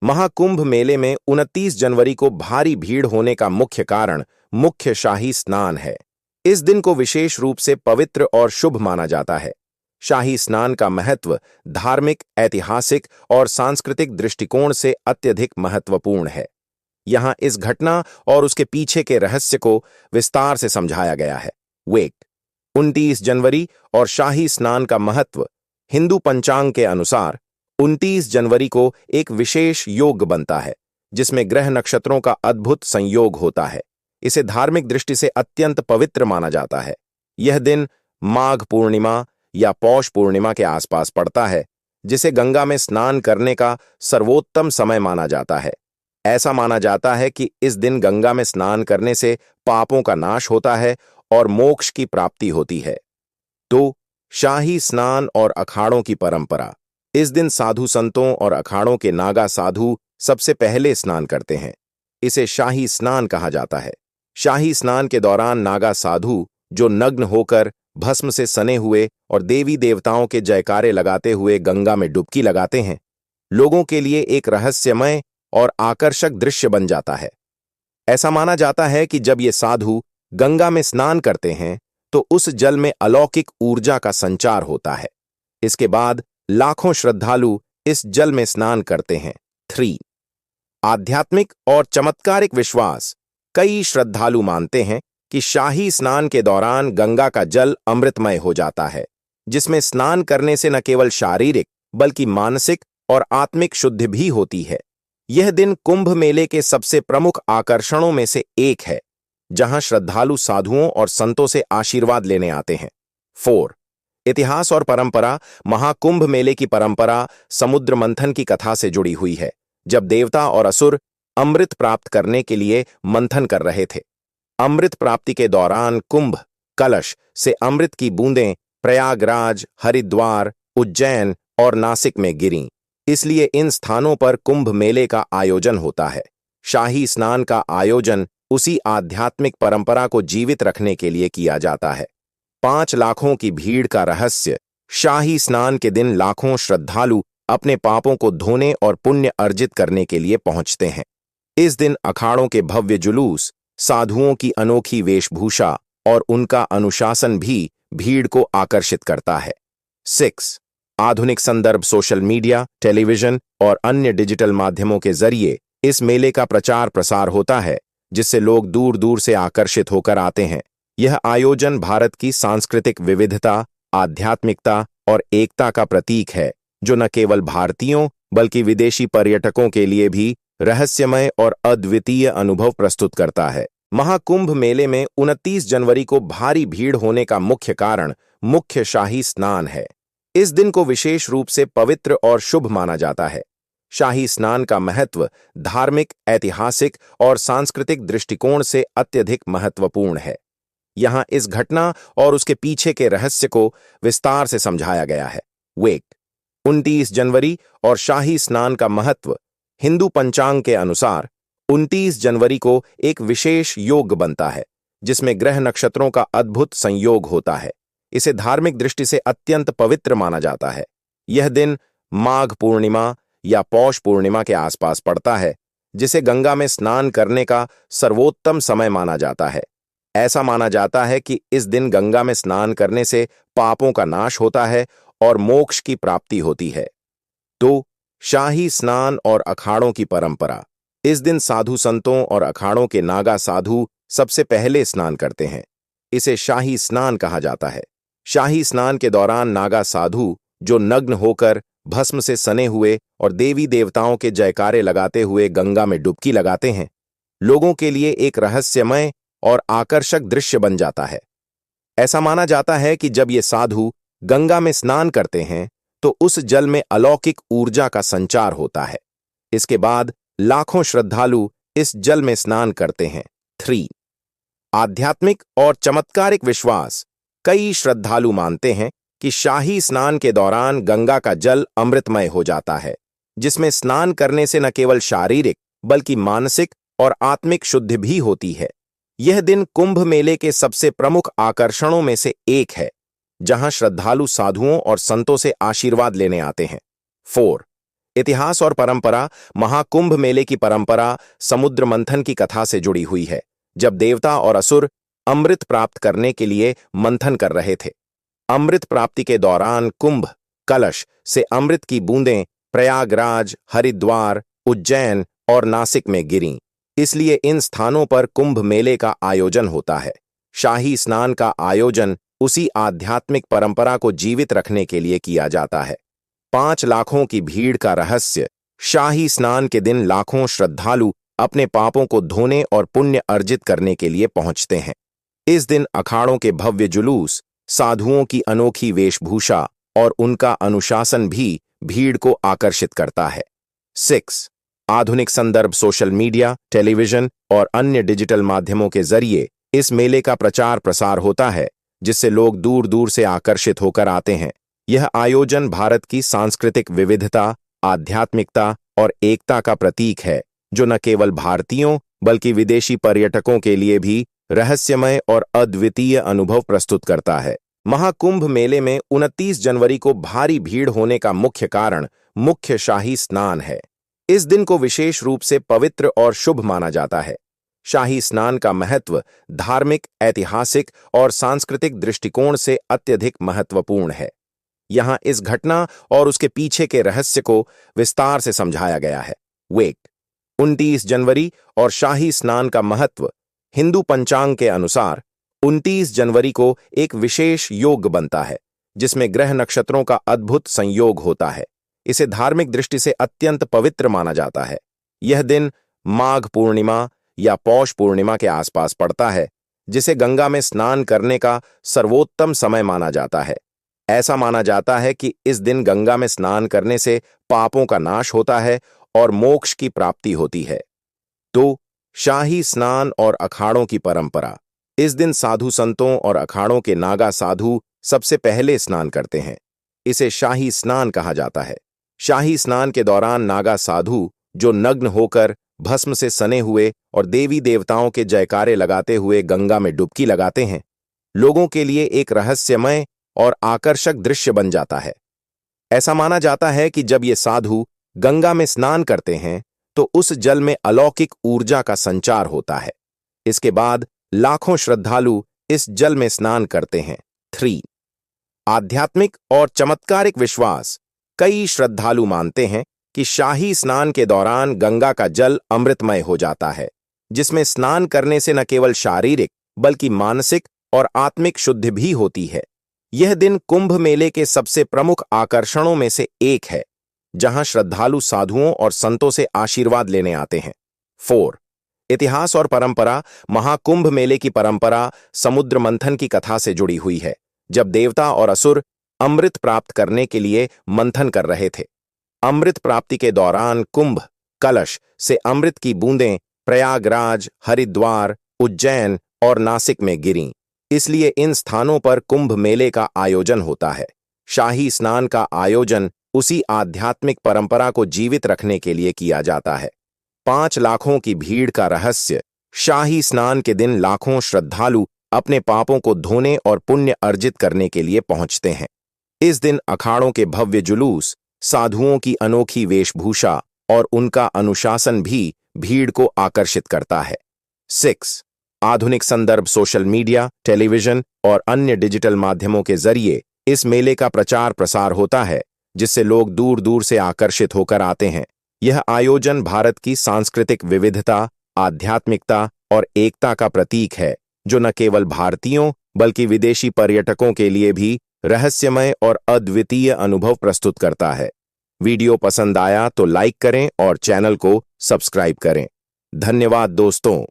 महाकुंभ मेले में 29 जनवरी को भारी भीड़ होने का मुख्य कारण मुख्य शाही स्नान है। इस दिन को विशेष रूप से पवित्र और शुभ माना जाता है। शाही स्नान का महत्व धार्मिक, ऐतिहासिक और सांस्कृतिक दृष्टिकोण से अत्यधिक महत्वपूर्ण है। यहाँ इस घटना और उसके पीछे के रहस्य को विस्तार से समझाया गया है। वेट 29 जनवरी और शाही स्नान का महत्व। हिंदू पंचांग के अनुसार 29 जनवरी को एक विशेष योग बनता है जिसमें ग्रह नक्षत्रों का अद्भुत संयोग होता है। इसे धार्मिक दृष्टि से अत्यंत पवित्र माना जाता है। यह दिन माघ पूर्णिमा या पौष पूर्णिमा के आसपास पड़ता है, जिसे गंगा में स्नान करने का सर्वोत्तम समय माना जाता है। ऐसा माना जाता है कि इस दिन गंगा में स्नान करने से पापों का नाश होता है और मोक्ष की प्राप्ति होती है। तो शाही स्नान और अखाड़ों की परंपरा। इस दिन साधु संतों और अखाड़ों के नागा साधु सबसे पहले स्नान करते हैं। इसे शाही स्नान कहा जाता है। शाही स्नान के दौरान नागा साधु जो नग्न होकर भस्म से सने हुए और देवी देवताओं के जयकारे लगाते हुए गंगा में डुबकी लगाते हैं, लोगों के लिए एक रहस्यमय और आकर्षक दृश्य बन जाता है। ऐसा माना जाता है कि जब ये साधु गंगा में स्नान करते हैं तो उस जल में अलौकिक ऊर्जा का संचार होता है। इसके बाद लाखों श्रद्धालु इस जल में स्नान करते हैं। 3. आध्यात्मिक और चमत्कारिक विश्वास। कई श्रद्धालु मानते हैं कि शाही स्नान के दौरान गंगा का जल अमृतमय हो जाता है, जिसमें स्नान करने से न केवल शारीरिक बल्कि मानसिक और आत्मिक शुद्धि भी होती है। यह दिन कुंभ मेले के सबसे प्रमुख आकर्षणों में से एक है, जहां श्रद्धालु साधुओं और संतों से आशीर्वाद लेने आते हैं। 4. इतिहास और परंपरा। महाकुंभ मेले की परंपरा समुद्र मंथन की कथा से जुड़ी हुई है, जब देवता और असुर अमृत प्राप्त करने के लिए मंथन कर रहे थे। अमृत प्राप्ति के दौरान कुंभ कलश से अमृत की बूंदें प्रयागराज, हरिद्वार, उज्जैन और नासिक में गिरीं। इसलिए इन स्थानों पर कुंभ मेले का आयोजन होता है। शाही स्नान का आयोजन उसी आध्यात्मिक परंपरा को जीवित रखने के लिए किया जाता है। 5 लाखों की भीड़ का रहस्य। शाही स्नान के दिन लाखों श्रद्धालु अपने पापों को धोने और पुण्य अर्जित करने के लिए पहुंचते हैं। इस दिन अखाड़ों के भव्य जुलूस, साधुओं की अनोखी वेशभूषा और उनका अनुशासन भी भीड़ को आकर्षित करता है। 6. आधुनिक संदर्भ। सोशल मीडिया, टेलीविजन और अन्य डिजिटल माध्यमों के जरिए इस मेले का प्रचार प्रसार होता है, जिससे लोग दूर दूर से आकर्षित होकर आते हैं। यह आयोजन भारत की सांस्कृतिक विविधता, आध्यात्मिकता और एकता का प्रतीक है, जो न केवल भारतीयों बल्कि विदेशी पर्यटकों के लिए भी रहस्यमय और अद्वितीय अनुभव प्रस्तुत करता है। महाकुंभ मेले में 29 जनवरी को भारी भीड़ होने का मुख्य कारण मुख्य शाही स्नान है। इस दिन को विशेष रूप से पवित्र और शुभ माना जाता है। शाही स्नान का महत्व धार्मिक, ऐतिहासिक और सांस्कृतिक दृष्टिकोण से अत्यधिक महत्वपूर्ण है। यहाँ इस घटना और उसके पीछे के रहस्य को विस्तार से समझाया गया है। वेट 29 जनवरी और शाही स्नान का महत्व। हिंदू पंचांग के अनुसार 29 जनवरी को एक विशेष योग बनता है जिसमें ग्रह नक्षत्रों का अद्भुत संयोग होता है। इसे धार्मिक दृष्टि से अत्यंत पवित्र माना जाता है। यह दिन माघ पूर्णिमा या पौष पूर्णिमा के आसपास पड़ता है, जिसे गंगा में स्नान करने का सर्वोत्तम समय माना जाता है। ऐसा माना जाता है कि इस दिन गंगा में स्नान करने से पापों का नाश होता है और मोक्ष की प्राप्ति होती है। तो शाही स्नान और अखाड़ों की परंपरा। इस दिन साधु संतों और अखाड़ों के नागा साधु सबसे पहले स्नान करते हैं। इसे शाही स्नान कहा जाता है। शाही स्नान के दौरान नागा साधु जो नग्न होकर भस्म से सने हुए और देवी देवताओं के जयकारे लगाते हुए गंगा में डुबकी लगाते हैं, लोगों के लिए एक रहस्यमय और आकर्षक दृश्य बन जाता है। ऐसा माना जाता है कि जब ये साधु गंगा में स्नान करते हैं तो उस जल में अलौकिक ऊर्जा का संचार होता है। इसके बाद लाखों श्रद्धालु इस जल में स्नान करते हैं। 3. आध्यात्मिक और चमत्कारिक विश्वास। कई श्रद्धालु मानते हैं कि शाही स्नान के दौरान गंगा का जल अमृतमय हो जाता है, जिसमें स्नान करने से न केवल शारीरिक बल्कि मानसिक और आत्मिक शुद्धि भी होती है। यह दिन कुंभ मेले के सबसे प्रमुख आकर्षणों में से एक है, जहां श्रद्धालु साधुओं और संतों से आशीर्वाद लेने आते हैं। 4. इतिहास और परंपरा। महाकुंभ मेले की परंपरा समुद्र मंथन की कथा से जुड़ी हुई है, जब देवता और असुर अमृत प्राप्त करने के लिए मंथन कर रहे थे। अमृत प्राप्ति के दौरान कुंभ कलश से अमृत की बूंदें प्रयागराज, हरिद्वार, उज्जैन और नासिक में गिरीं। इसलिए इन स्थानों पर कुंभ मेले का आयोजन होता है। शाही स्नान का आयोजन उसी आध्यात्मिक परंपरा को जीवित रखने के लिए किया जाता है। 5 लाखों की भीड़ का रहस्य। शाही स्नान के दिन लाखों श्रद्धालु अपने पापों को धोने और पुण्य अर्जित करने के लिए पहुंचते हैं। इस दिन अखाड़ों के भव्य जुलूस, साधुओं की अनोखी वेशभूषा और उनका अनुशासन भी भीड़ को आकर्षित करता है। 6. आधुनिक संदर्भ। सोशल मीडिया, टेलीविजन और अन्य डिजिटल माध्यमों के जरिए इस मेले का प्रचार प्रसार होता है, जिससे लोग दूर दूर से आकर्षित होकर आते हैं। यह आयोजन भारत की सांस्कृतिक विविधता, आध्यात्मिकता और एकता का प्रतीक है, जो न केवल भारतीयों बल्कि विदेशी पर्यटकों के लिए भी रहस्यमय और अद्वितीय अनुभव प्रस्तुत करता है। महाकुंभ मेले में 29 जनवरी को भारी भीड़ होने का मुख्य कारण मुख्य शाही स्नान है। इस दिन को विशेष रूप से पवित्र और शुभ माना जाता है। शाही स्नान का महत्व धार्मिक, ऐतिहासिक और सांस्कृतिक दृष्टिकोण से अत्यधिक महत्वपूर्ण है। यहां इस घटना और उसके पीछे के रहस्य को विस्तार से समझाया गया है। वेट 29 जनवरी और शाही स्नान का महत्व। हिंदू पंचांग के अनुसार 29 जनवरी को एक विशेष योग बनता है, जिसमें ग्रह नक्षत्रों का अद्भुत संयोग होता है। इसे धार्मिक दृष्टि से अत्यंत पवित्र माना जाता है। यह दिन माघ पूर्णिमा या पौष पूर्णिमा के आसपास पड़ता है, जिसे गंगा में स्नान करने का सर्वोत्तम समय माना जाता है। ऐसा माना जाता है कि इस दिन गंगा में स्नान करने से पापों का नाश होता है और मोक्ष की प्राप्ति होती है। तो शाही स्नान और अखाड़ों की परंपरा। इस दिन साधु संतों और अखाड़ों के नागा साधु सबसे पहले स्नान करते हैं। इसे शाही स्नान कहा जाता है। शाही स्नान के दौरान नागा साधु, जो नग्न होकर भस्म से सने हुए और देवी देवताओं के जयकारे लगाते हुए गंगा में डुबकी लगाते हैं, लोगों के लिए एक रहस्यमय और आकर्षक दृश्य बन जाता है। ऐसा माना जाता है कि जब ये साधु गंगा में स्नान करते हैं तो उस जल में अलौकिक ऊर्जा का संचार होता है। इसके बाद लाखों श्रद्धालु इस जल में स्नान करते हैं। 3. आध्यात्मिक और चमत्कारिक विश्वास। कई श्रद्धालु मानते हैं कि शाही स्नान के दौरान गंगा का जल अमृतमय हो जाता है, जिसमें स्नान करने से न केवल शारीरिक बल्कि मानसिक और आत्मिक शुद्धि भी होती है। यह दिन कुंभ मेले के सबसे प्रमुख आकर्षणों में से एक है, जहां श्रद्धालु साधुओं और संतों से आशीर्वाद लेने आते हैं। 4. इतिहास और परंपरा। महाकुंभ मेले की परंपरा समुद्र मंथन की कथा से जुड़ी हुई है, जब देवता और असुर अमृत प्राप्त करने के लिए मंथन कर रहे थे। अमृत प्राप्ति के दौरान कुंभ कलश से अमृत की बूंदें प्रयागराज, हरिद्वार, उज्जैन और नासिक में गिरीं। इसलिए इन स्थानों पर कुंभ मेले का आयोजन होता है। शाही स्नान का आयोजन उसी आध्यात्मिक परंपरा को जीवित रखने के लिए किया जाता है। 5 लाखों की भीड़ का रहस्य। शाही स्नान के दिन लाखों श्रद्धालु अपने पापों को धोने और पुण्य अर्जित करने के लिए पहुंचते हैं। इस दिन अखाड़ों के भव्य जुलूस, साधुओं की अनोखी वेशभूषा और उनका अनुशासन भी भीड़ को आकर्षित करता है। 6. आधुनिक संदर्भ। सोशल मीडिया, टेलीविजन और अन्य डिजिटल माध्यमों के जरिए इस मेले का प्रचार प्रसार होता है, जिससे लोग दूर दूर से आकर्षित होकर आते हैं। यह आयोजन भारत की सांस्कृतिक विविधता, आध्यात्मिकता और एकता का प्रतीक है, जो न केवल भारतीयों बल्कि विदेशी पर्यटकों के लिए भी रहस्यमय और अद्वितीय अनुभव प्रस्तुत करता है। वीडियो पसंद आया तो लाइक करें और चैनल को सब्सक्राइब करें। धन्यवाद दोस्तों।